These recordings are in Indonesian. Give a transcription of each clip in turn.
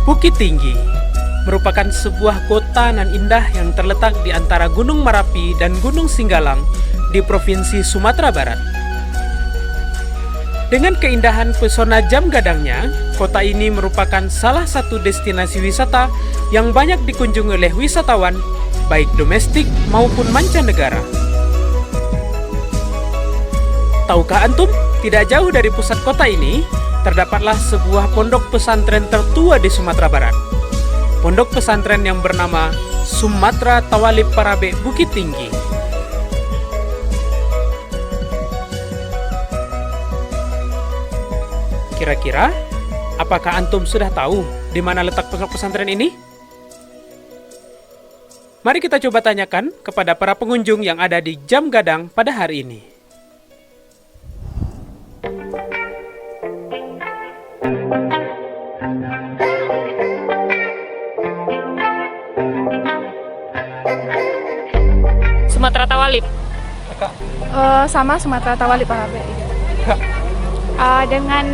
Bukit Tinggi merupakan sebuah kota nan indah yang terletak di antara Gunung Merapi dan Gunung Singgalang di Provinsi Sumatera Barat. Dengan keindahan pesona Jam Gadangnya, kota ini merupakan salah satu destinasi wisata yang banyak dikunjungi oleh wisatawan, baik domestik maupun mancanegara. Tahukah antum, tidak jauh dari pusat kota ini, terdapatlah sebuah pondok pesantren tertua di Sumatera Barat. Pondok pesantren yang bernama Sumatra Tawalib Parabe Bukit Tinggi. Kira-kira, apakah antum sudah tahu di mana letak pondok pesantren ini? Mari kita coba tanyakan kepada para pengunjung yang ada di Jam Gadang pada hari ini. Sumatera Tawalib. Sama Sumatera Tawalib Parabe. Dengan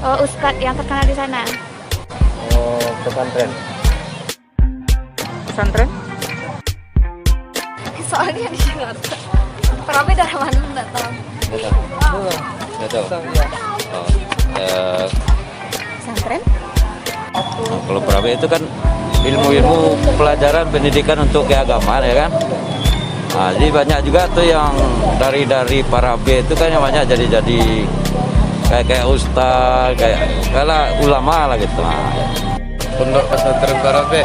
ustadz yang terkenal di sana. Pesantren. Pesantren? Soalnya di Jakarta. Parabe dari mana enggak tahu. Nggak tahu. Pesantren? Kalau Parabe itu kan ilmu-ilmu pelajaran pendidikan untuk keagamaan, ya kan. Nah, jadi banyak juga tuh yang dari Parabe itu kan yang banyak jadi kayak ustaz, kayak ulama lah gitu. Nah, Pondok Pesantren Parabe.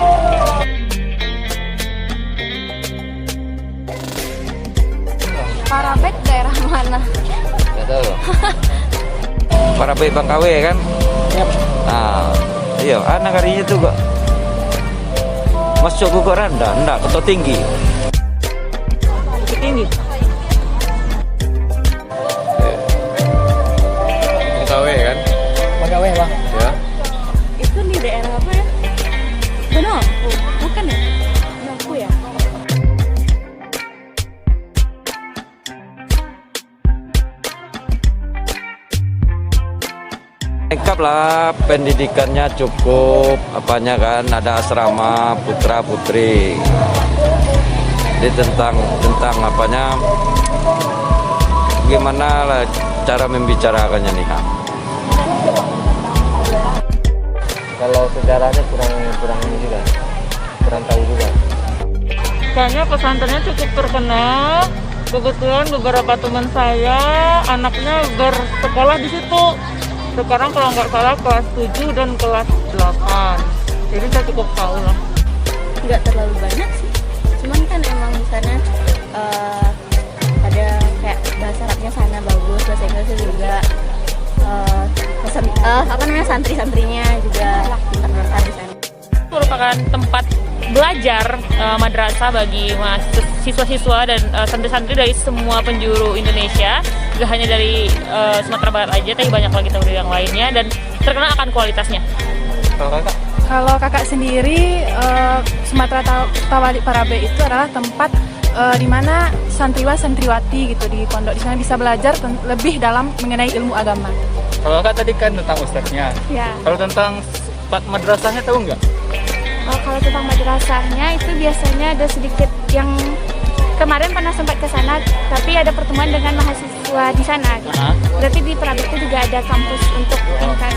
Parabe daerah mana? nggak tahu. Parabe Bangkawe kan. Nah, iya, anak harinya tuh kok masuk ke rendah, enggak, Kota Tinggi. Bukit Tinggi. Bangkawe kan? Bangkawe, Bang. Ya. Itu di daerah apa ya? Benongku, bukan ya? Benongku ya? Lengkap lah, pendidikannya cukup, apanya kan, ada asrama putra putri. Jadi tentang apanya, gimana lah cara membicarakannya nih, ha? Kalau sejarahnya kurang ini juga, kurang tahu juga. Kayaknya pesantrennya cukup terkenal. Kebetulan beberapa teman saya anaknya bersekolah di situ. Sekarang kalau nggak salah kelas 7 dan kelas 8. Jadi saya cukup tahu lah. Nggak terlalu banyak sih. Cuman kan emang di sana ada kayak bahasa Arabnya sana bagus, bahasa Inggrisnya juga. Santri-santrinya juga pintar-pintar di sana. Merupakan tempat belajar madrasah bagi siswa-siswa dan santri-santri dari semua penjuru Indonesia. Gak hanya dari Sumatera Barat aja, tapi banyak lagi dari yang lainnya dan terkenal akan kualitasnya. Kalau kakak sendiri, Sumatera Tawalib Parabe itu adalah tempat di mana santriwati gitu di pondok di sana bisa belajar lebih dalam mengenai ilmu agama. Kalau kakak tadi kan tentang ustadznya. Ya. Kalau tentang madrasahnya tahu nggak? Kalau tentang madrasahnya itu biasanya ada sedikit yang kemarin pernah sempat ke sana, tapi ada pertemuan dengan mahasiswa di sana. Gitu. Berarti di Parabe itu juga ada kampus untuk tingkat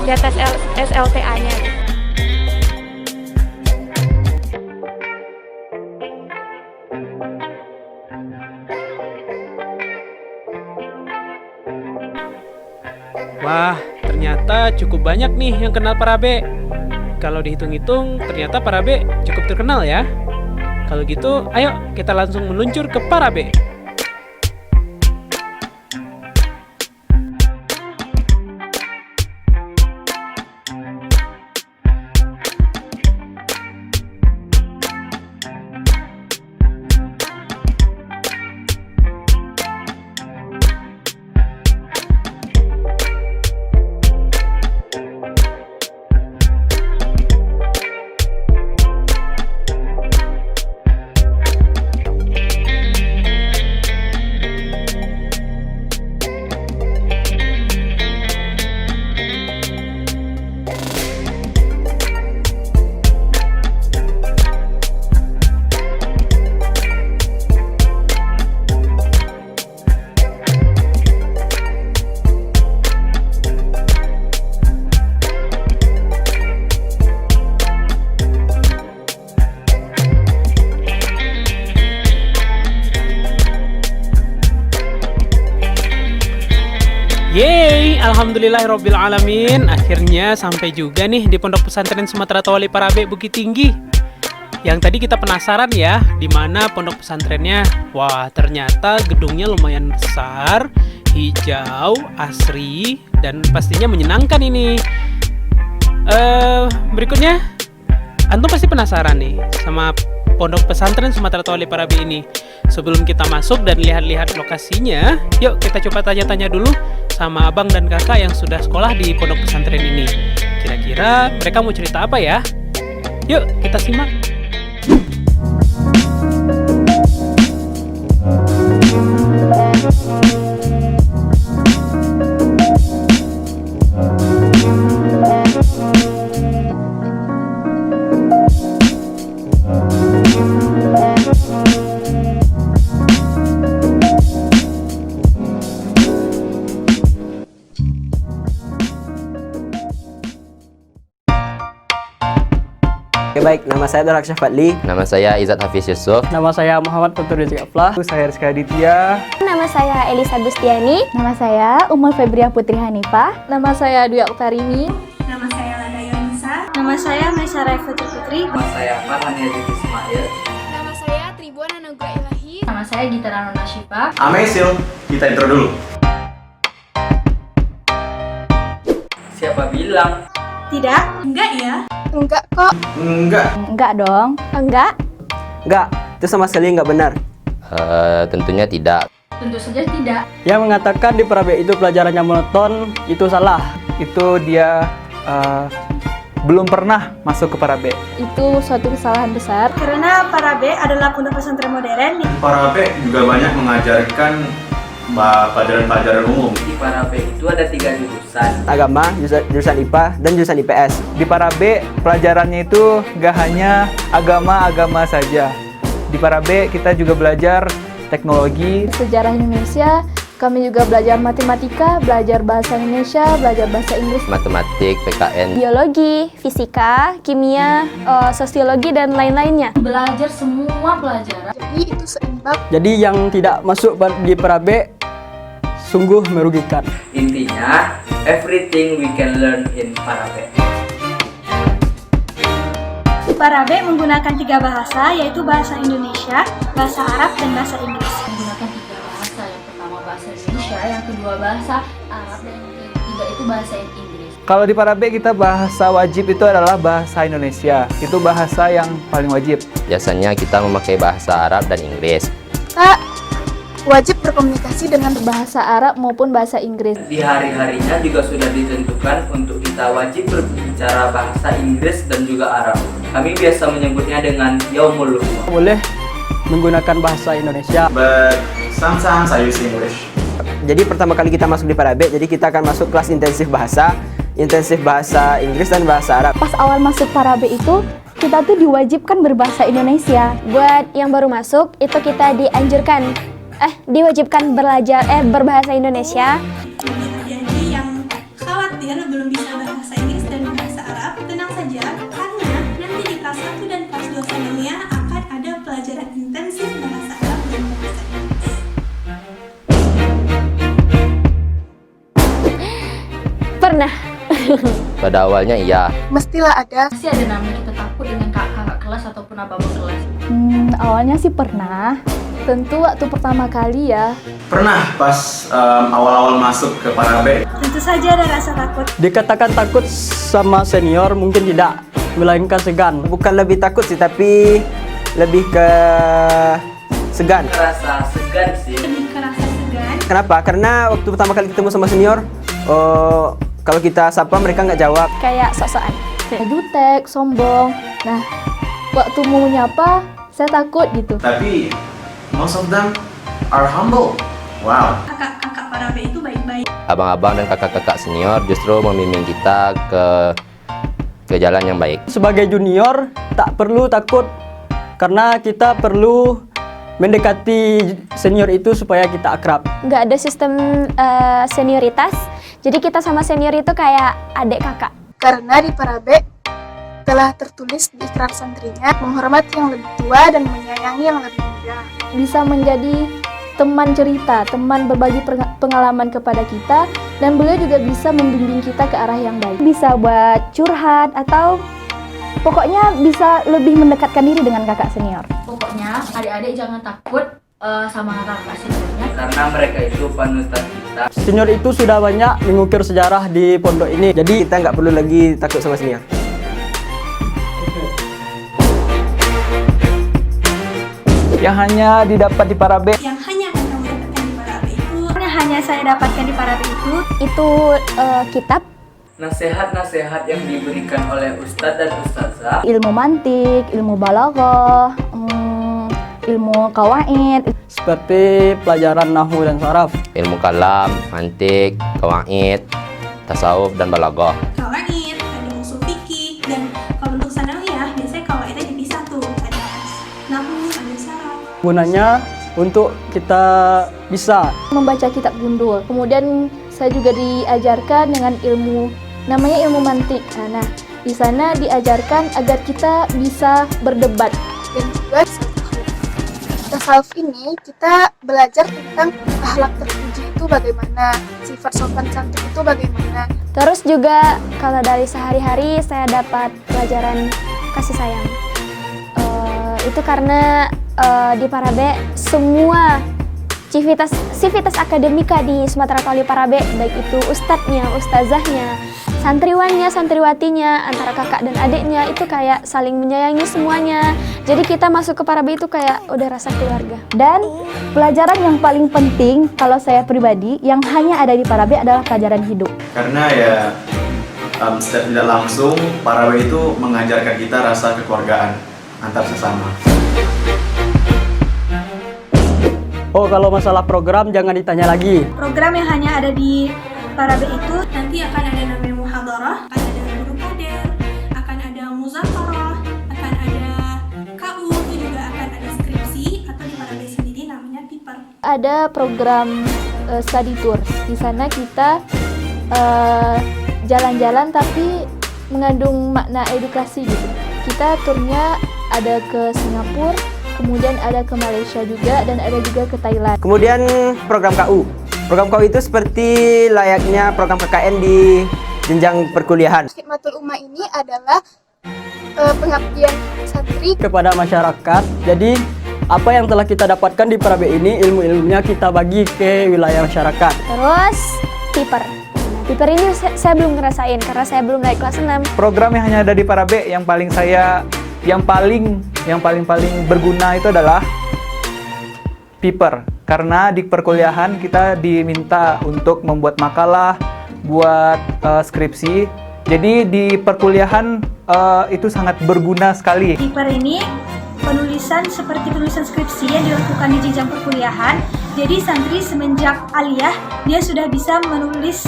di atas SLTA-nya. Gitu. Wah, ternyata cukup banyak nih yang kenal Parabe. Kalau dihitung-hitung, ternyata Parabe cukup terkenal ya. Kalau gitu, ayo kita langsung meluncur ke Parabe. alhamdulillahirobbilalamin. Akhirnya sampai juga nih di Pondok Pesantren Sumatera Tawali Parabe Bukit Tinggi. Yang tadi kita penasaran ya, di mana pondok pesantrennya. Wah, ternyata gedungnya lumayan besar, hijau, asri, dan pastinya menyenangkan ini. Berikutnya, antum pasti penasaran nih sama Pondok Pesantren Sumatera Tawali Parabe ini. Sebelum kita masuk dan lihat-lihat lokasinya, yuk kita coba tanya-tanya dulu sama abang dan kakak yang sudah sekolah di pondok pesantren ini. Kira-kira mereka mau cerita apa ya? Yuk kita simak. Oke, baik, nama saya Darak Syafadli. Nama saya Izzat Hafiz Yusuf. Nama saya Muhammad Fatur Rizky Aflah. Saya Rizky Aditya. Nama saya Elisa Gustiani. Nama saya Umul Febriah Putri Hanifah. Nama saya Dwi Oktarini. Nama saya Lada Yonisa. Nama saya Mesyarah Putri. Nama saya Farhan Yazid Ismail. Nama saya Tribuan Anugrah Ilahi. Nama saya Gita Ranona Syifa. Amesil, kita intro dulu. Siapa bilang? Tidak, enggak ya? Enggak kok. Enggak. Enggak dong. Enggak. Enggak, itu sama sekali enggak benar. Tentunya tidak. Tentu saja tidak. Yang mengatakan di Parabe itu pelajarannya monoton, itu salah. Itu dia belum pernah masuk ke Parabe. Itu suatu kesalahan besar. Karena Parabe adalah pondok pesantren modern. Parabe juga banyak mengajarkan pelajaran-pelajaran umum. Di Parabe itu ada 3 jurusan. Agama, jurusan IPA, dan jurusan IPS. Di Parabe pelajarannya itu gak hanya agama-agama saja. Di Parabe kita juga belajar teknologi, Sejarah Indonesia, kami juga belajar matematika, belajar bahasa Indonesia, belajar bahasa Inggris, Matematik, PKN, Biologi, fisika, kimia, sosiologi, dan lain-lainnya. Belajar semua pelajaran. Jadi itu seimbang. Jadi yang tidak masuk di Parabe sungguh merugikan. Intinya, everything we can learn in Parabe. Parabe menggunakan 3 bahasa, yaitu bahasa Indonesia, bahasa Arab, dan bahasa Inggris. Menggunakan 3 bahasa. Yang pertama bahasa Indonesia, yang kedua bahasa Arab, dan yang ketiga itu bahasa Inggris. Kalau di Parabe kita bahasa wajib itu adalah bahasa Indonesia. Itu bahasa yang paling wajib. biasanya kita memakai bahasa Arab dan Inggris. Kita wajib berkomunikasi dengan bahasa Arab maupun bahasa Inggris. Di hari-harinya juga sudah ditentukan untuk kita wajib berbicara bahasa Inggris dan juga Arab. Kami biasa menyebutnya dengan Yaumul Lughah. Boleh menggunakan bahasa Indonesia. But sometimes I use English. Jadi pertama kali kita masuk di Parabe, jadi kita akan masuk kelas intensif bahasa Inggris dan bahasa Arab. Pas awal masuk Parabe itu, kita tuh diwajibkan berbahasa Indonesia. Buat yang baru masuk, itu kita diwajibkan belajar berbahasa Indonesia. Jadi yang khawatir belum bisa bahasa Inggris dan bahasa Arab, tenang saja, karena nanti di kelas 1 dan kelas 2 selanjutnya akan ada pelajaran intensif bahasa Arab dan bahasa Inggris. Pernah. Pada awalnya iya. Mestilah ada. Pasti ada namanya kita takut dengan kakak kelas ataupun abang kelas. Awalnya sih pernah. Tentu waktu pertama kali ya. Pernah pas awal-awal masuk ke Parabe. Tentu saja ada rasa takut. Dikatakan takut sama senior mungkin tidak, melainkan segan. Bukan lebih takut sih, tapi lebih ke segan. Rasa segan sih. Lebih kerasa segan. Kenapa? Karena waktu pertama kali ketemu sama senior, kalau kita sapa mereka nggak jawab. Kayak sok-sokan. Jutek, sombong. Nah, waktu mau nyapa, saya takut gitu. Tapi most of them are humble. Wow. Kakak-kakak Parabe itu baik-baik. Abang-abang dan kakak-kakak senior justru membimbing kita ke jalan yang baik. Sebagai junior tak perlu takut karena kita perlu mendekati senior itu supaya kita akrab. Nggak ada sistem senioritas, jadi kita sama senior itu kayak adik kakak. Karena di Parabe telah tertulis di ikrar santrinya menghormati yang lebih tua dan menyayangi yang lebih muda. Bisa menjadi teman cerita, teman berbagi pengalaman kepada kita, dan beliau juga bisa membimbing kita ke arah yang baik. Bisa buat curhat atau pokoknya bisa lebih mendekatkan diri dengan kakak senior. Pokoknya adik-adik jangan takut sama kakak seniornya. Karena mereka itu panutan kita. Senior itu sudah banyak mengukir sejarah di pondok ini, jadi kita nggak perlu lagi takut sama senior. Yang hanya didapat di Parabe. Yang hanya akan kamu dapatkan di Parabe itu. Yang hanya saya dapatkan di Parabe itu kitab, Nasihat-nasihat yang diberikan oleh Ustadz dan Ustazah. ilmu mantik, ilmu balaghah, ilmu qawaid, seperti pelajaran nahwu dan saraf, ilmu kalam, mantik, qawaid, tasawuf dan balaghah. Kawaid, ada usul fikih, dan kalau untuk sanawiyah biasanya kawaidnya dipisah tuh, ada nahwu, ada saraf. gunanya untuk kita bisa membaca kitab gundul. Kemudian saya juga diajarkan dengan ilmu namanya ilmu mantik. Nah, di sana diajarkan agar kita bisa berdebat. Dan juga tasawuf ini kita belajar tentang akhlak terpuji itu bagaimana, sifat sopan santun itu bagaimana. Terus juga kalau dari sehari-hari saya dapat pelajaran kasih sayang. Itu karena di Parabe semua sivitas akademika di Sumatera Utara Parabe, baik itu ustadznya, ustazahnya, santriwannya, santriwatinya, antara kakak dan adiknya itu kayak saling menyayangi semuanya. Jadi kita masuk ke Parabe itu kayak udah rasa keluarga. Dan pelajaran yang paling penting kalau saya pribadi yang hanya ada di Parabe adalah pelajaran hidup. Karena ya secara tidak langsung Parabe itu mengajarkan kita rasa kekeluargaan antar sesama. Oh, kalau masalah program jangan ditanya lagi. Program yang hanya ada di Parabe itu Nanti akan ada namanya muhadarah, akan ada guru kader, akan ada muzakarah, akan ada KU, itu juga akan ada skripsi, atau di Parabe sendiri namanya piper. Ada program study tour. Di sana kita jalan-jalan tapi mengandung makna edukasi gitu. Kita turnya ada ke Singapura, kemudian ada ke Malaysia juga, dan ada juga ke Thailand. Kemudian program KU. Program KU itu seperti layaknya program KKN di jenjang perkuliahan. Khidmatul Ummah ini adalah pengabdian santri Kepada masyarakat, jadi apa yang telah kita dapatkan di Parabe ini, ilmu-ilmunya kita bagi ke wilayah masyarakat. Terus piper. Piper ini saya belum ngerasain karena saya belum naik kelas 6. Program yang hanya ada di Parabe yang paling berguna itu adalah piper. Karena di perkuliahan kita diminta untuk membuat makalah, buat skripsi. Jadi di perkuliahan itu sangat berguna sekali. Piper ini penulisan seperti penulisan skripsi yang dilakukan di jenjang perkuliahan. Jadi santri semenjak aliyah dia sudah bisa menulis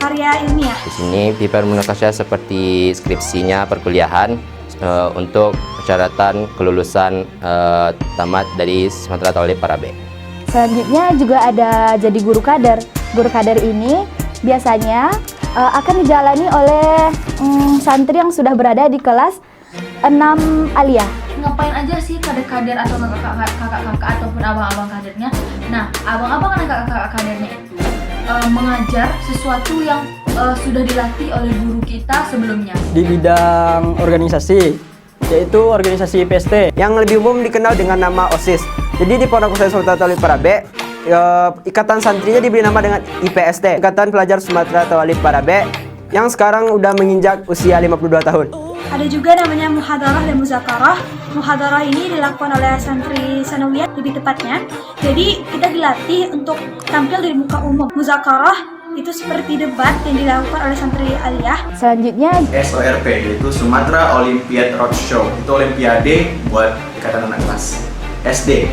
karya ilmiah. Di sini piper menurut saya seperti skripsinya perkuliahan untuk persyaratan kelulusan tamat dari Sumatera Utara Parabe. Selanjutnya juga ada jadi guru kader. Guru kader ini biasanya akan dijalani oleh santri yang sudah berada di kelas 6 aliyah. Ngapain aja sih kader-kader atau kakak-kakak ataupun abang-abang kadernya? Nah, abang-abang dan kakak-kakak kadernya itu mengajar sesuatu yang sudah dilatih oleh guru kita sebelumnya. Di bidang organisasi, yaitu organisasi IPST, yang lebih umum dikenal dengan nama OSIS. Jadi di Pondok Pesantren Sumatera Utara Parabe, ikatan santrinya diberi nama dengan IPST, Ikatan Pelajar Sumatera Utara Parabe, yang sekarang udah menginjak usia 52 tahun. Ada juga namanya muhadarah dan muzakarah. Muhadarah ini dilakukan oleh santri sanawiyah lebih tepatnya. Jadi kita dilatih untuk tampil di muka umum. Muzakarah itu seperti debat yang dilakukan oleh santri aliyah. Selanjutnya SORP, yaitu Sumatera Olympiad Roadshow. Itu olimpiade buat ikatan anak kelas SD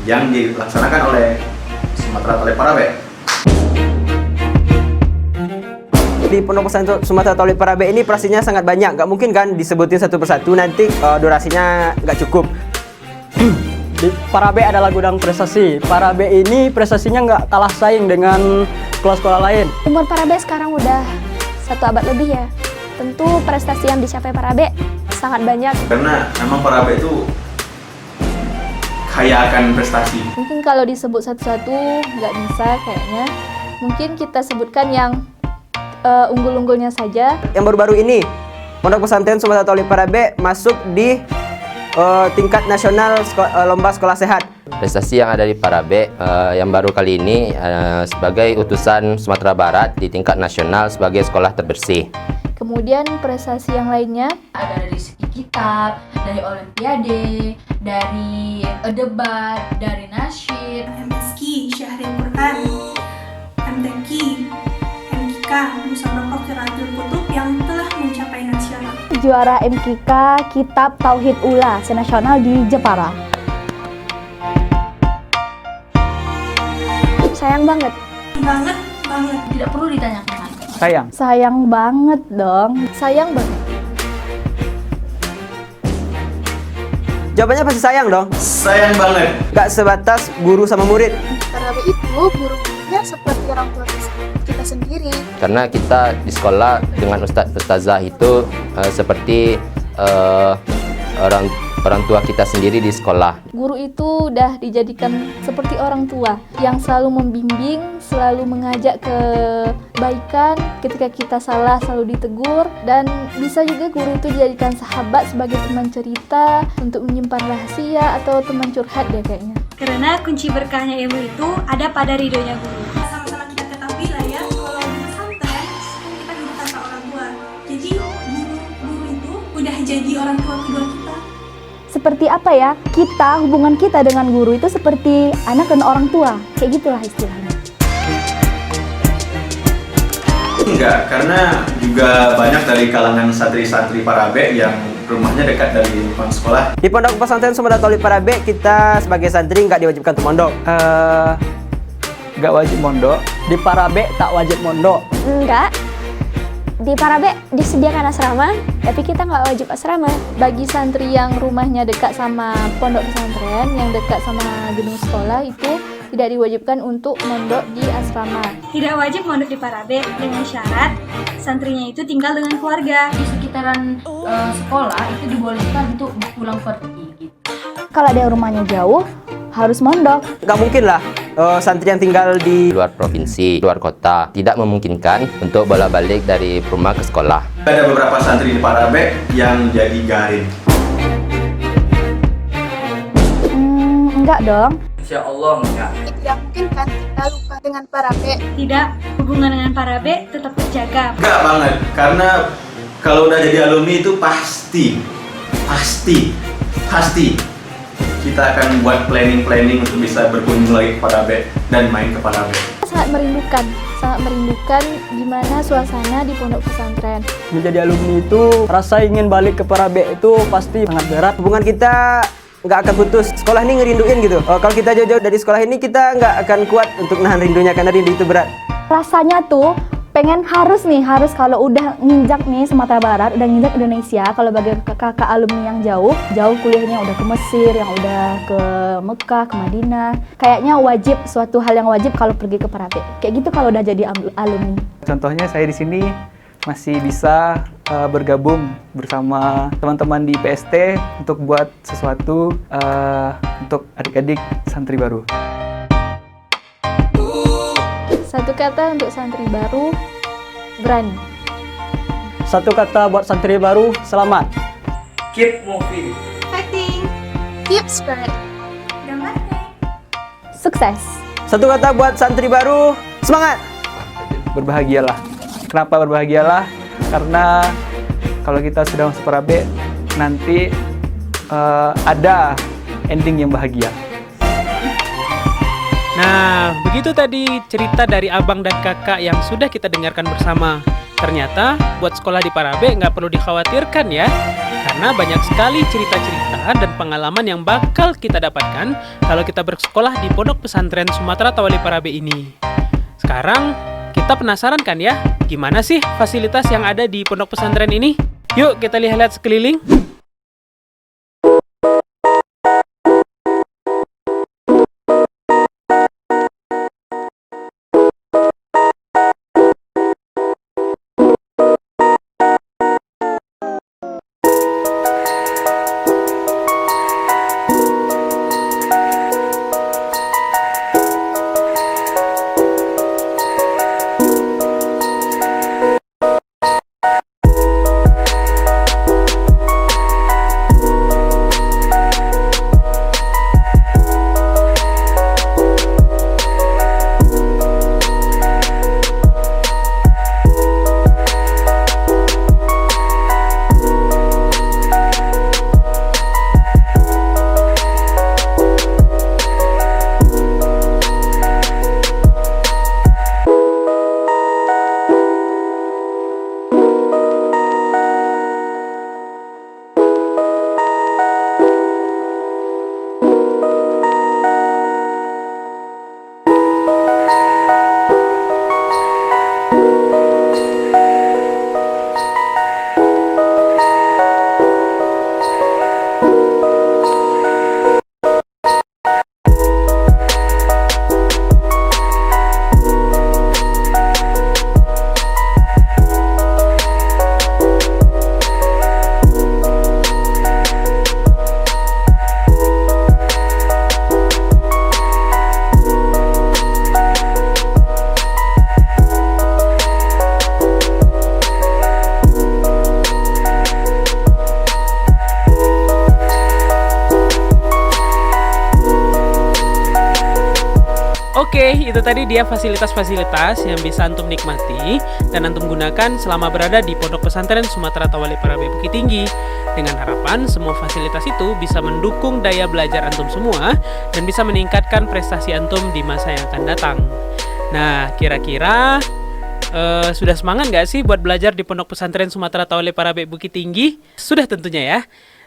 yang dilaksanakan oleh Sumatera Utara Parabe. Di Pondok Pesantren Sumatera Utara Parabe ini prestasinya sangat banyak, nggak mungkin kan disebutin satu persatu, nanti durasinya nggak cukup. Di Parabe adalah gudang prestasi. Parabe ini prestasinya nggak kalah saing dengan sekolah-sekolah lain. Umur Parabe sekarang udah 1 abad lebih ya. Tentu prestasi yang dicapai Parabe sangat banyak. Karena memang Parabe itu kaya akan prestasi. mungkin kalau disebut satu-satu nggak bisa kayaknya. Mungkin kita sebutkan yang unggul-unggulnya saja. Yang baru-baru ini, Pondok Pesantren Sumatera Tauhid Parabe masuk di tingkat nasional lomba sekolah sehat. Prestasi yang ada di Parabe yang baru kali ini sebagai utusan Sumatera Barat di tingkat nasional sebagai sekolah terbersih. Kemudian prestasi yang lainnya Ada dari segi kitab, dari olimpiade, dari debat, dari nasyid. MSQ, Syahril Quran, MTQ, MKK, Musabaqah Qiraatul Kutub yang telah mencapai nasional. juara MKK Kitab Tauhid Ula senasional di Jepara. Sayang banget. Banget. Tidak perlu ditanyakan. Sayang banget dong. Sayang banget. Jawabannya pasti sayang dong. Sayang banget. Gak sebatas guru sama murid. Parabe itu guru-gurunya seperti orang tua kita sendiri. Karena kita di sekolah dengan ustazah itu seperti orang tua kita sendiri di sekolah. Guru itu udah dijadikan seperti orang tua yang selalu membimbing, selalu mengajak kebaikan. Ketika kita salah selalu ditegur, dan bisa juga guru itu dijadikan sahabat sebagai teman cerita untuk menyimpan rahasia atau teman curhat deh kayaknya. Karena kunci berkahnya ilmu itu ada pada ridhonya guru. Sama-sama kita ketahui lah ya, kalau di pesantren kita hidup tanpa orang tua. Jadi guru itu udah jadi orang tua kedua kita. Seperti apa ya, hubungan kita dengan guru itu seperti anak dan orang tua, kayak gitulah istilahnya. Enggak, karena juga banyak dari kalangan santri-santri Parabe yang rumahnya dekat dari lingkungan sekolah. Di Pondok Pesantren Sumatera Tauhid Parabe, kita sebagai santri nggak diwajibkan untuk mondok. Nggak wajib mondok. Di Parabe tak wajib mondok. Enggak. Di Parabe disediakan asrama, tapi kita nggak wajib asrama. Bagi santri yang rumahnya dekat sama pondok pesantren, yang dekat sama gedung sekolah, itu tidak diwajibkan untuk mondok di asrama. Tidak wajib mondok di Parabe dengan syarat santrinya itu tinggal dengan keluarga. Di sekitaran sekolah itu dibolehkan untuk pulang pergi. Kalau ada yang rumahnya jauh, harus mondok. Nggak mungkin lah santri yang tinggal di luar provinsi, luar kota, tidak memungkinkan untuk bolak-balik dari rumah ke sekolah. Ada beberapa santri di Parabe yang jadi garin. Enggak dong. Insya Allah enggak. Tidak mungkin kan kita lupa dengan Parabe. Tidak, hubungan dengan Parabe tetap terjaga. Enggak banget, karena kalau udah jadi alumni itu pasti kita akan buat planning untuk bisa berkunjung lagi ke Parabe dan main ke Parabe. Sangat merindukan gimana suasana di pondok pesantren. Menjadi alumni itu, rasa ingin balik ke Parabe itu pasti sangat berat. Hubungan kita nggak akan putus. Sekolah ini ngerinduin gitu. Kalau kita jauh-jauh dari sekolah ini, kita nggak akan kuat untuk nahan rindunya, karena rindu itu berat. Rasanya tuh harus kalau udah nginjak nih Sumatera Barat, udah nginjak Indonesia, kalau bagi kakak alumni yang jauh kuliahnya udah ke Mesir, yang udah ke Mekah, ke Madinah, kayaknya suatu hal yang wajib kalau pergi ke Parabe. Kayak gitu kalau udah jadi alumni. Contohnya saya di sini masih bisa bergabung bersama teman-teman di PST untuk buat sesuatu untuk adik-adik santri baru. Satu kata untuk santri baru, berani. Satu kata buat santri baru, selamat. Keep moving. Fighting. Keep spirit. Sukses. Satu kata buat santri baru, semangat. Berbahagialah. Kenapa berbahagialah? Karena kalau kita sudah masuk Parabe, nanti ada ending yang bahagia. Nah, begitu tadi cerita dari abang dan kakak yang sudah kita dengarkan bersama. Ternyata buat sekolah di Parabe nggak perlu dikhawatirkan ya, karena banyak sekali cerita-cerita dan pengalaman yang bakal kita dapatkan kalau kita bersekolah di Pondok Pesantren Sumatera Tauhid Parabe ini. Sekarang kita penasaran kan ya, gimana sih fasilitas yang ada di pondok pesantren ini? Yuk kita lihat-lihat sekeliling. Oke, itu tadi dia fasilitas-fasilitas yang bisa antum nikmati dan antum gunakan selama berada di Pondok Pesantren Sumatera Tawali Parabe Bukit Tinggi. Dengan harapan semua fasilitas itu bisa mendukung daya belajar antum semua dan bisa meningkatkan prestasi antum di masa yang akan datang. Nah, kira-kira sudah semangat nggak sih buat belajar di Pondok Pesantren Sumatera Tawali Parabe Bukit Tinggi? Sudah tentunya ya.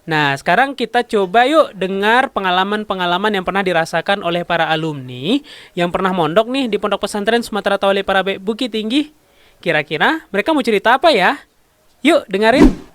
Nah, sekarang kita coba yuk dengar pengalaman-pengalaman yang pernah dirasakan oleh para alumni yang pernah mondok nih di Pondok Pesantren Sumatera Tawali Parabe Bukit Tinggi. Kira-kira mereka mau cerita apa ya? Yuk, dengerin.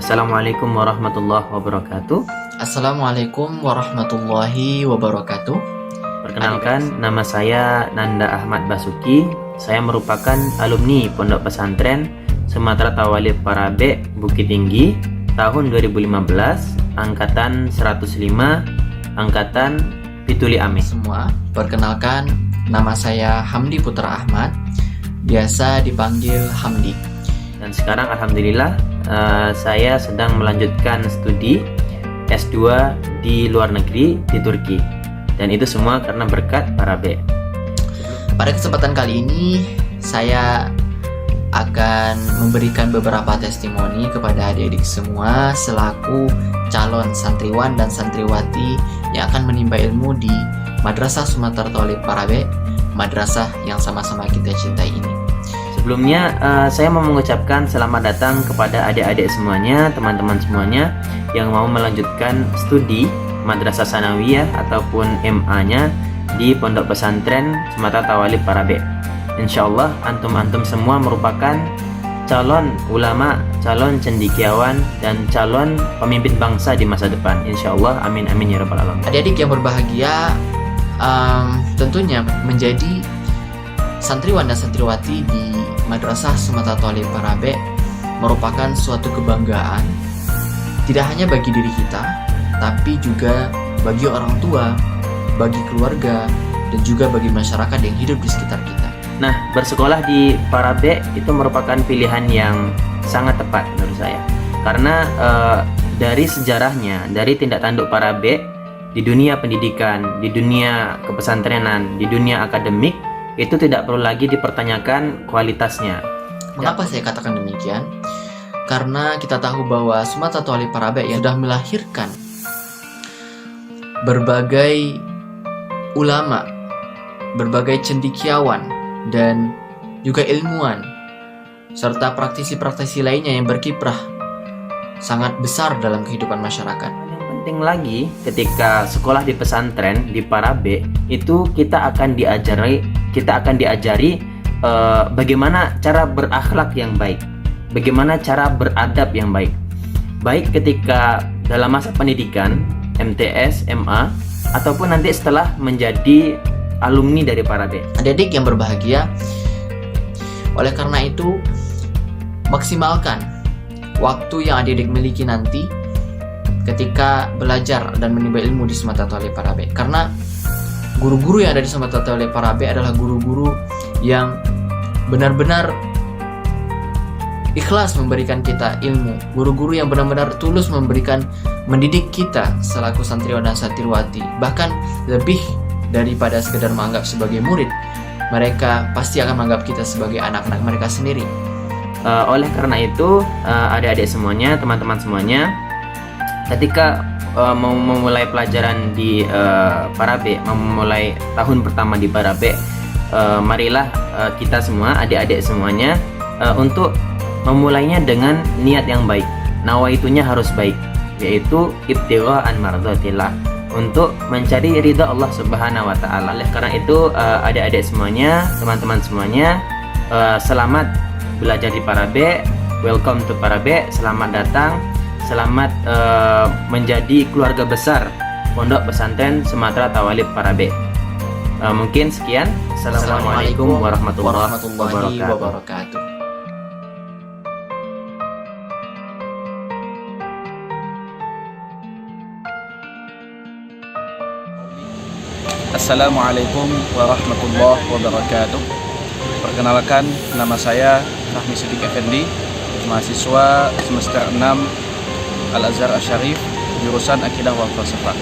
Assalamualaikum warahmatullahi wabarakatuh. Assalamualaikum warahmatullahi wabarakatuh. Perkenalkan, nama saya Nanda Ahmad Basuki. Saya merupakan alumni Pondok Pesantren Sumatera Tawali Parabe Bukit Tinggi tahun 2015, angkatan 105, angkatan Pituli Ame. Semua, perkenalkan, nama saya Hamdi Putra Ahmad, biasa dipanggil Hamdi. Dan sekarang alhamdulillah saya sedang melanjutkan studi S2 di luar negeri di Turki. Dan itu semua karena berkat Parabe. Pada kesempatan kali ini saya akan memberikan beberapa testimoni kepada adik-adik semua selaku calon santriwan dan santriwati yang akan menimba ilmu di Madrasah Sumatera Tawali Parabe, madrasah yang sama-sama kita cintai ini. Sebelumnya saya mau mengucapkan selamat datang kepada adik-adik semuanya, teman-teman semuanya yang mau melanjutkan studi Madrasah Sanawiyah ataupun MA-nya di Pondok Pesantren Sumatera Tawali Parabe. Insyaallah antum-antum semua merupakan calon ulama, calon cendekiawan, dan calon pemimpin bangsa di masa depan. Insyaallah, amin amin ya rabbal alamin. Adik-adik yang berbahagia, tentunya menjadi santriwan dan santriwati di Madrasah Sumatera Tawali Parabe merupakan suatu kebanggaan tidak hanya bagi diri kita, tapi juga bagi orang tua, bagi keluarga, dan juga bagi masyarakat yang hidup di sekitar kita. Nah, bersekolah di Parabe itu merupakan pilihan yang sangat tepat menurut saya. Karena dari sejarahnya, dari tindak tanduk Parabe di dunia pendidikan, di dunia kepesantrenan, di dunia akademik, itu tidak perlu lagi dipertanyakan kualitasnya. Mengapa saya katakan demikian? Karena kita tahu bahwa Sumatera Tawali Parabe yang sudah melahirkan berbagai ulama, berbagai cendekiawan, dan juga ilmuwan, serta praktisi-praktisi lainnya yang berkiprah sangat besar dalam kehidupan masyarakat. Penting lagi ketika sekolah di pesantren di Parabe itu kita akan diajari bagaimana cara berakhlak yang baik, bagaimana cara beradab yang baik, baik ketika dalam masa pendidikan MTS, MA, ataupun nanti setelah menjadi alumni dari Parabe. Adik-adik yang berbahagia, oleh karena itu maksimalkan waktu yang adik-adik miliki nanti ketika belajar dan menimba ilmu di Sumatera Tawali Parabe. Karena guru-guru yang ada di Sumatera Tawali Parabe adalah guru-guru yang benar-benar ikhlas memberikan kita ilmu, guru-guru yang benar-benar tulus mendidik kita selaku santriwan dan santriwati. Bahkan lebih daripada sekedar menganggap sebagai murid, mereka pasti akan menganggap kita sebagai anak-anak mereka sendiri. Oleh karena itu, adik-adik semuanya, teman-teman semuanya, ketika mau memulai pelajaran di Parabe, memulai tahun pertama di Parabe, marilah kita semua, adik-adik semuanya, untuk memulainya dengan niat yang baik. Nawaitunya harus baik, yaitu ibtigha'an mardatillah, untuk mencari ridha Allah Subhanahu wa taala. Oleh karena itu, adik-adik semuanya, teman-teman semuanya, selamat belajar di Parabe. Welcome to Parabe, selamat datang. Selamat menjadi keluarga besar Pondok Pesantren Sumatera Tawali Parabe. Mungkin sekian. Assalamualaikum warahmatullahi wabarakatuh. Assalamualaikum warahmatullahi wabarakatuh. Perkenalkan, nama saya Fahmi Siddiq Effendi, mahasiswa semester 6 Al-Azhar Asy-Syarif, jurusan Akidah wal Falsafah.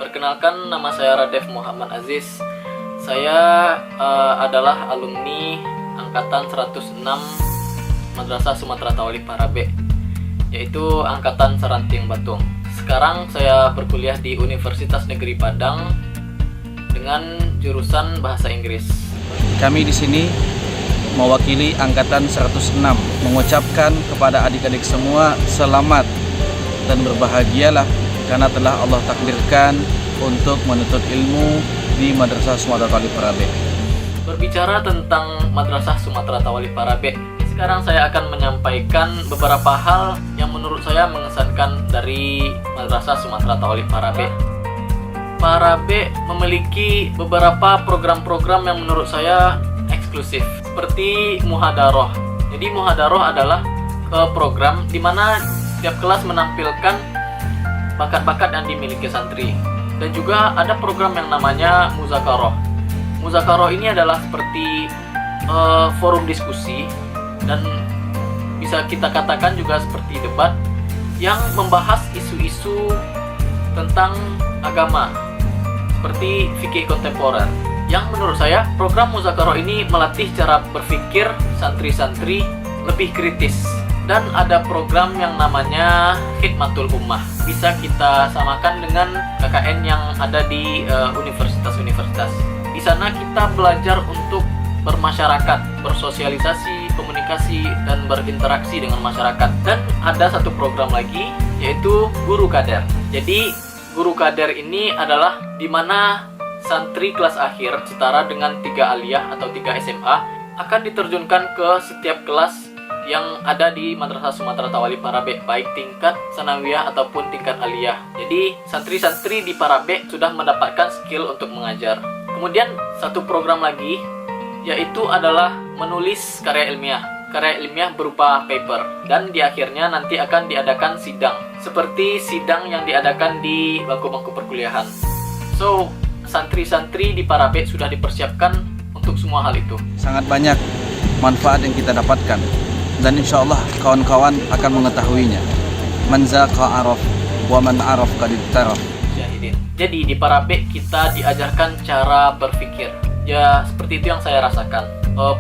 Perkenalkan, nama saya Radef Muhammad Aziz. Saya adalah alumni angkatan 106 Madrasah Sumatera Tawalib Parabe, yaitu angkatan Seranting Batung. Sekarang saya berkuliah di Universitas Negeri Padang dengan jurusan Bahasa Inggris. Kami di sini mewakili angkatan 106 mengucapkan kepada adik-adik semua selamat dan berbahagialah karena telah Allah takdirkan untuk menuntut ilmu di Madrasah Sumatera Tawalib Parabe. Berbicara tentang Madrasah Sumatera Tawalib Parabe, sekarang saya akan menyampaikan beberapa hal yang menurut saya mengesankan dari Madrasah Sumatera Tawalib Parabe. Parabe memiliki beberapa program-program yang menurut saya eksklusif, seperti Muhadaroh. Jadi Muhadaroh adalah program di mana setiap kelas menampilkan bakat-bakat yang dimiliki santri. Dan juga ada program yang namanya Muzakaroh. Muzakaroh ini adalah seperti forum diskusi dan bisa kita katakan juga seperti debat yang membahas isu-isu tentang agama seperti fikih kontemporer. Yang menurut saya program Muzakaroh ini melatih cara berpikir santri-santri lebih kritis. Dan ada program yang namanya Khidmatul Ummah, bisa kita samakan dengan KKN yang ada di universitas-universitas. Di sana kita belajar untuk bermasyarakat, bersosialisasi, komunikasi, dan berinteraksi dengan masyarakat. Dan ada satu program lagi, yaitu Guru Kader. Jadi Guru Kader ini adalah di mana santri kelas akhir setara dengan 3 aliyah atau 3 SMA akan diterjunkan ke setiap kelas yang ada di Madrasah Sumatera Tawalib Parabe, baik tingkat sanawiyah ataupun tingkat aliyah. Jadi santri-santri di Parabe sudah mendapatkan skill untuk mengajar. Kemudian satu program lagi yaitu adalah menulis karya ilmiah. Karya ilmiah berupa paper, dan di akhirnya nanti akan diadakan sidang, seperti sidang yang diadakan di bangku-bangku perkuliahan. So, santri-santri di Parabe sudah dipersiapkan untuk semua hal itu. Sangat banyak manfaat yang kita dapatkan, dan insya Allah kawan-kawan akan mengetahuinya. Man zaqa araf, wa man araf qad taraf. Jadi di Parabe kita diajarkan cara berpikir. Ya seperti itu yang saya rasakan.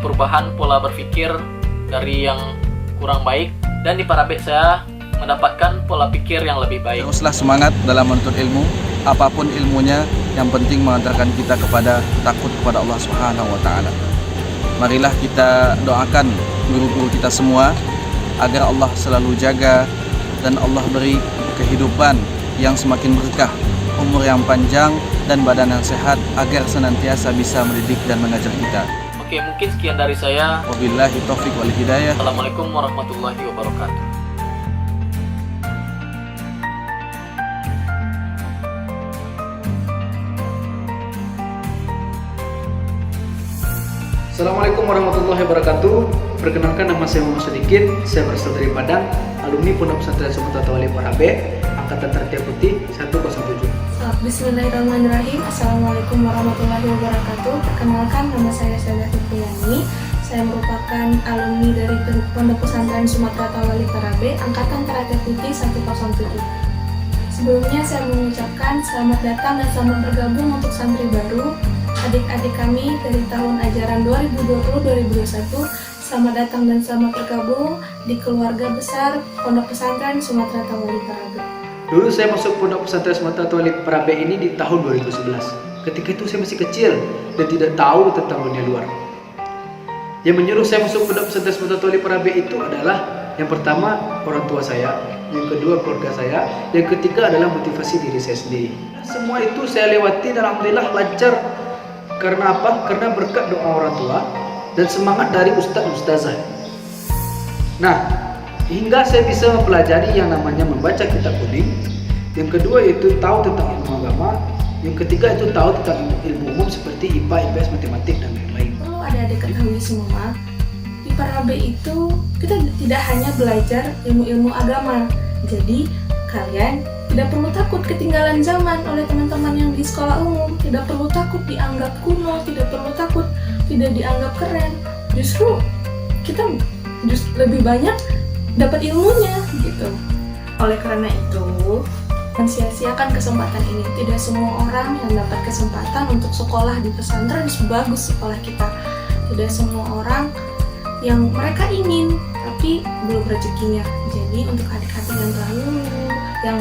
Perubahan pola berpikir dari yang kurang baik, dan di Parabe saya mendapatkan pola pikir yang lebih baik. Teruslah semangat dalam menuntut ilmu, apapun ilmunya, yang penting mengantarkan kita kepada takut kepada Allah Subhanahu wa taala. Marilah kita doakan guru-guru kita semua agar Allah selalu jaga dan Allah beri kehidupan yang semakin berkah, umur yang panjang dan badan yang sehat agar senantiasa bisa mendidik dan mengajar kita. Oke, mungkin sekian dari saya. Wabillahi taufiq wal hidayah. Assalamualaikum warahmatullahi wabarakatuh. Assalamualaikum warahmatullahi wabarakatuh. Perkenalkan, nama saya Muhammad Sedikit. Saya berasal dari Padang, alumni Pondok Pesantren Sumatera Tawalib Parabe, angkatan Tartia Putih 107. Bismillahirrahmanirrahim. Assalamualaikum warahmatullahi wabarakatuh. Perkenalkan, nama saya Sada Fitriani. Saya merupakan alumni dari Pondok Pesantren Sumatera Tawalib Parabe, angkatan Tartia Putih 107. Sebelumnya saya mengucapkan selamat datang dan selamat bergabung untuk santri baru, adik-adik kami dari tahun ajaran 2020-2021. Selamat datang dan selamat bergabung di keluarga besar Pondok Pesantren Sumatera Tawalib Parabe. Dulu saya masuk Pondok Pesantren Sumatera Tawalib Parabe ini di tahun 2011. Ketika itu saya masih kecil dan tidak tahu tentang dunia luar. Yang menyuruh saya masuk Pondok Pesantren Sumatera Tawalib Parabe itu adalah yang pertama orang tua saya, yang kedua keluarga saya, yang ketiga adalah motivasi diri saya sendiri. Semua itu saya lewati dan alhamdulillah lancar. Karena apa? Karena berkat doa orang tua dan semangat dari ustaz-ustazah. Nah, hingga saya bisa mempelajari yang namanya membaca kitab kuning. Yang kedua yaitu tahu tentang ilmu agama. Yang ketiga itu tahu tentang ilmu umum seperti IPA, IPS, matematik, dan lain-lain. Perlu adik-adik ketahui semua, di Parabe itu kita tidak hanya belajar ilmu-ilmu agama. Jadi kalian Tidak perlu takut ketinggalan zaman oleh teman-teman yang di sekolah umum. Tidak perlu takut dianggap kuno, tidak perlu takut tidak dianggap keren. Justru kita lebih banyak dapat ilmunya gitu. Oleh karena itu, jangan sia-siakan kesempatan ini. Tidak semua orang yang dapat kesempatan untuk sekolah di pesantren sebagus sekolah kita. Tidak semua orang yang mereka ingin, tapi belum rezekinya. Jadi untuk adik-adik yang terlalu yang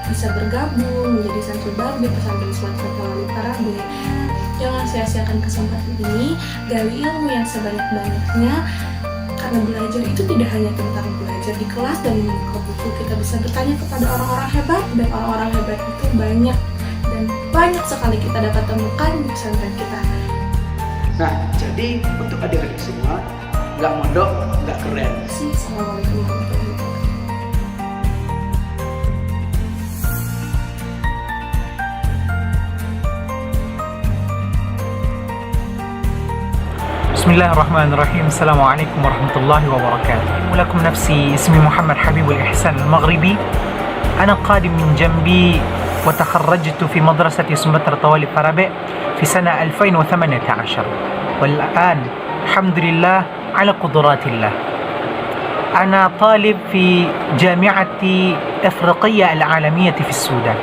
bisa bergabung menjadi santri baru di pesantren Sumatera Tawalib Parabe, jangan sia-siakan kesempatan ini, gali ilmu yang sebanyak-banyaknya. Karena belajar itu tidak hanya tentang belajar di kelas dan membuka buku. Kita bisa bertanya kepada orang-orang hebat, dan orang-orang hebat itu banyak, dan banyak sekali kita dapat temukan di pesantren kita. Nah, jadi untuk adik-adik semua, nggak mondok, nggak keren. Assalamualaikum warahmatullahi wabarakatuh. Bismillahirrahmanirrahim. Assalamualaikum warahmatullahi wabarakatuh. Mulakum nafsi, ismi Muhammad Habibul Ihsan Al-Maghribi. Ana qadim min jambi wa takharrajtu fi madrasati Sumatera Tawalib Parabe fi sana 2018. Wal an alhamdulillah ala qudratillah. Ana talib fi Jami'ati Afriqiyya Al-Alamiyyah fi Sudan.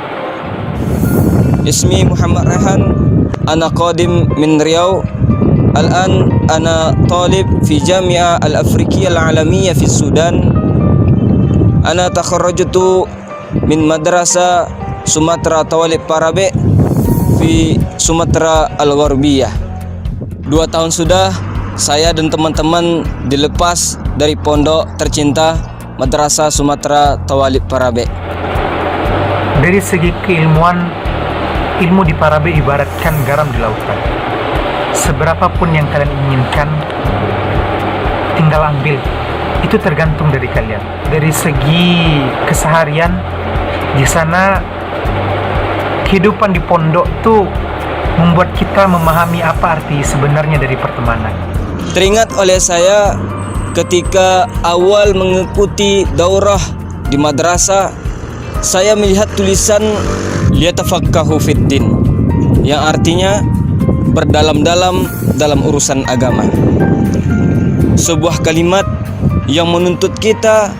Ismi Muhammad Rehan. Ana qadim min Riau. الآن أنا طالب في جامعة الأفريقية العالمية في السودان. أنا تخرجت من مدرسة سوماترا Tawalib Parabe في Sumatera Al-Gharbiyah. 2 tahun sudah saya dan teman-teman dilepas dari pondok tercinta Madrasah Sumatera Tawalib Parabe. Dari segi keilmuan, ilmu di Parabe ibaratkan garam di lautan. Seberapapun yang kalian inginkan, tinggal ambil. Itu tergantung dari kalian. Dari segi keseharian, di sana kehidupan di pondok tuh membuat kita memahami apa arti sebenarnya dari pertemanan. Teringat oleh saya ketika awal mengikuti daurah di madrasah, saya melihat tulisan liyatafaqahu fiddin, yang artinya berdalam-dalam dalam urusan agama. Sebuah kalimat yang menuntut kita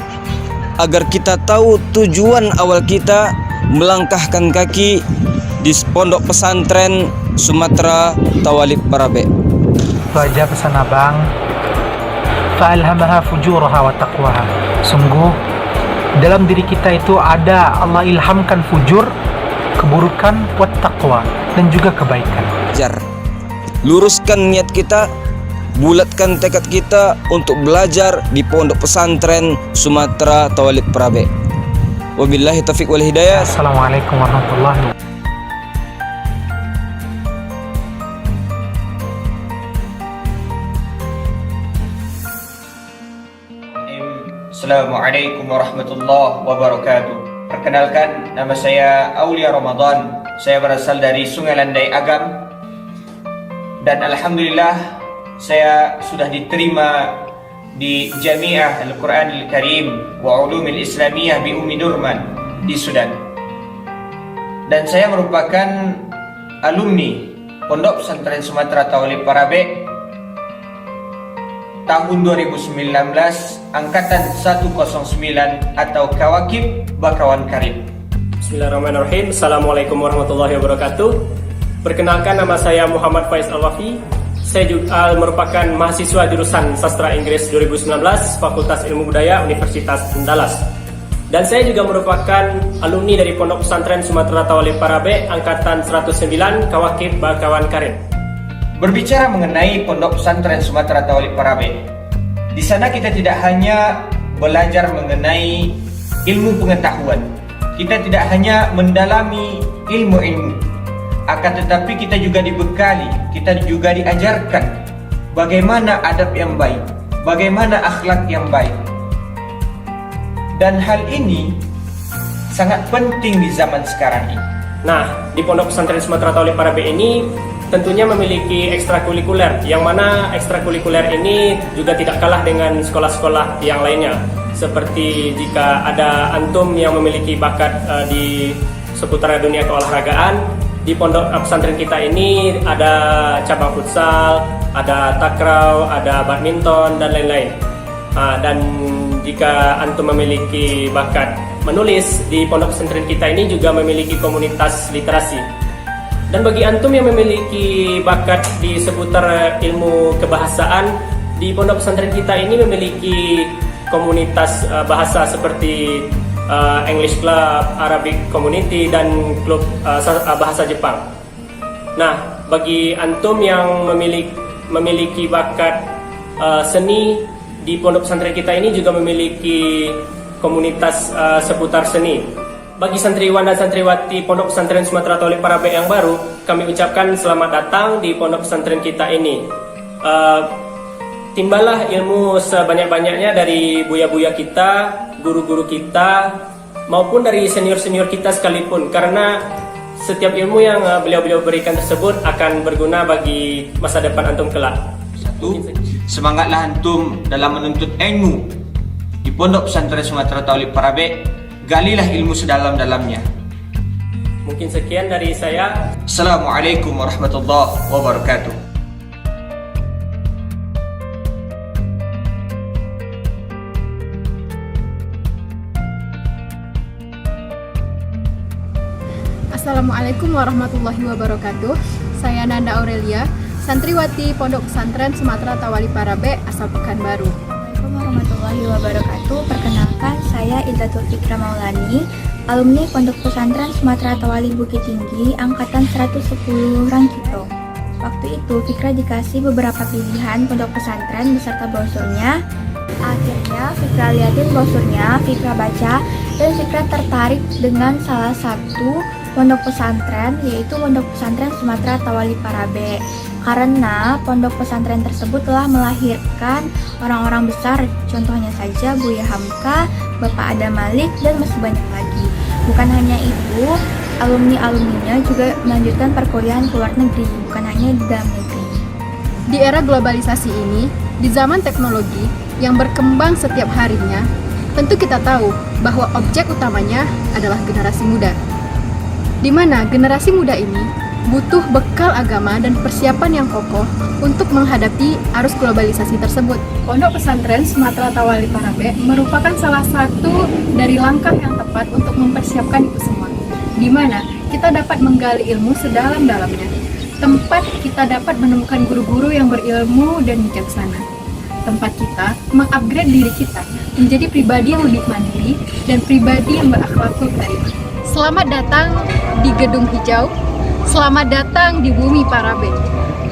agar kita tahu tujuan awal kita melangkahkan kaki di pondok pesantren Sumatera Tawalib Parabe. Itu aja pesan abang. Fa'alhamaha fujuraha wa taqwaha. Sungguh dalam diri kita itu ada Allah ilhamkan fujur, keburukan, wa taqwa, dan juga kebaikan. Luruskan niat kita, bulatkan tekad kita untuk belajar di pondok pesantren Sumatera Tawalib Parabe. Wabillahi taufiq wal hidayah. Assalamualaikum warahmatullahi wabarakatuh. Assalamualaikum warahmatullahi wabarakatuh. Perkenalkan, nama saya Aulia Ramadan. Saya berasal dari Sungai Landai Agam. Dan alhamdulillah saya sudah diterima di Jami'ah Al-Quran Al-Karim wa Ulumil Islamiyah bi Umi Durman di Sudan. Dan saya merupakan alumni Pondok Pesantren Sumatera Tawalib Parabe tahun 2019 angkatan 109 atau Kawakib Bakawan Karim. Bismillahirrahmanirrahim. Assalamualaikum warahmatullahi wabarakatuh. Perkenalkan, nama saya Muhammad Faiz Al-Wafi. Saya juga merupakan mahasiswa jurusan Sastra Inggris 2019 Fakultas Ilmu Budaya Universitas Andalas. Dan saya juga merupakan alumni dari Pondok Pesantren Sumatera Tawalib Parabe angkatan 109 Kawakib Bakawan Karim. Berbicara mengenai Pondok Pesantren Sumatera Tawalib Parabe, di sana kita tidak hanya belajar mengenai ilmu pengetahuan, kita tidak hanya mendalami ilmu-ilmu, akan tetapi kita juga dibekali, kita juga diajarkan bagaimana adab yang baik, bagaimana akhlak yang baik. Dan hal ini sangat penting di zaman sekarang ini. Nah, di Pondok Pesantren Sumatera Tawalib Parabe ini tentunya memiliki ekstrakurikuler, yang mana ekstrakurikuler ini juga tidak kalah dengan sekolah-sekolah yang lainnya. seperti jika ada antum yang memiliki bakat di seputar dunia keolahragaan, di pondok pesantren kita ini ada cabang futsal, ada takraw, ada badminton dan lain-lain. Dan jika antum memiliki bakat menulis, di pondok pesantren kita ini juga memiliki komunitas literasi. Dan bagi antum yang memiliki bakat di seputar ilmu kebahasaan, di pondok pesantren kita ini memiliki komunitas bahasa seperti English Club, Arabic Community, dan klub bahasa Jepang. Nah, bagi antum yang memiliki bakat seni, di pondok pesantren kita ini juga memiliki komunitas seputar seni. Bagi santriwan dan santriwati Pondok Pesantren Sumatera Tauhid Parabe yang baru, kami ucapkan selamat datang di pondok pesantren kita ini. Timbalah ilmu sebanyak-banyaknya dari buya-buya kita, guru-guru kita, maupun dari senior-senior kita sekalipun, karena setiap ilmu yang beliau-beliau berikan tersebut akan berguna bagi masa depan antum kelak. Semangatlah antum dalam menuntut ilmu di Pondok Pesantren Sumatera Tauhid Parabe. Galilah ilmu sedalam-dalamnya. Mungkin sekian dari saya. Assalamualaikum warahmatullahi wabarakatuh. Assalamualaikum warahmatullahi wabarakatuh. Saya Nanda Aurelia, santriwati Pondok Pesantren Sumatera Tawali Parabe, asal Pekanbaru. Assalamualaikum warahmatullahi wabarakatuh. Perkenalkan, saya Ildatul Fikra Maulani, alumni Pondok Pesantren Sumatera Tawali Bukit Tinggi, angkatan 110 Rangkito. Waktu itu Fikra dikasih beberapa pilihan pondok pesantren beserta brosurnya. Akhirnya Fikra liatin brosurnya, Fikra baca, dan Fikra tertarik dengan salah satu pondok pesantren, yaitu Pondok Pesantren Sumatera Tawali Parabe. Karena pondok pesantren tersebut telah melahirkan orang-orang besar, contohnya saja Buya Hamka, Bapak Adam Malik, dan masih banyak lagi. Bukan hanya itu, alumni-alumninya juga melanjutkan perkuliahan ke luar negeri, bukan hanya di dalam negeri. Di era globalisasi ini, di zaman teknologi yang berkembang setiap harinya, tentu kita tahu bahwa objek utamanya adalah generasi muda. Di mana generasi muda ini butuh bekal agama dan persiapan yang kokoh untuk menghadapi arus globalisasi tersebut. Pondok Pesantren Sumatera Tawali Parabe merupakan salah satu dari langkah yang tepat untuk mempersiapkan itu semua. Di mana kita dapat menggali ilmu sedalam-dalamnya. Tempat kita dapat menemukan guru-guru yang berilmu dan bijaksana. Tempat kita mengupgrade diri kita menjadi pribadi yang lebih mandiri dan pribadi yang berakhlakul karimah. Selamat datang di Gedung Hijau. Selamat datang di bumi Parabe.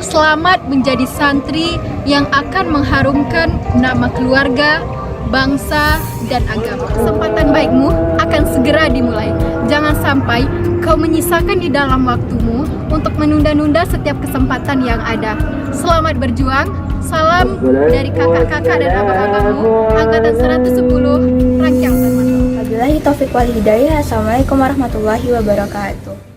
Selamat menjadi santri yang akan mengharumkan nama keluarga, bangsa, dan agama. Kesempatan baikmu akan segera dimulai. Jangan sampai kau menyisakan di dalam waktumu untuk menunda-nunda setiap kesempatan yang ada. Selamat berjuang. Salam dari kakak-kakak dan abang-abangmu angkatan 110 Rangkyang. Wabillahi taufiq wal hidayah. Assalamualaikum warahmatullahi wabarakatuh.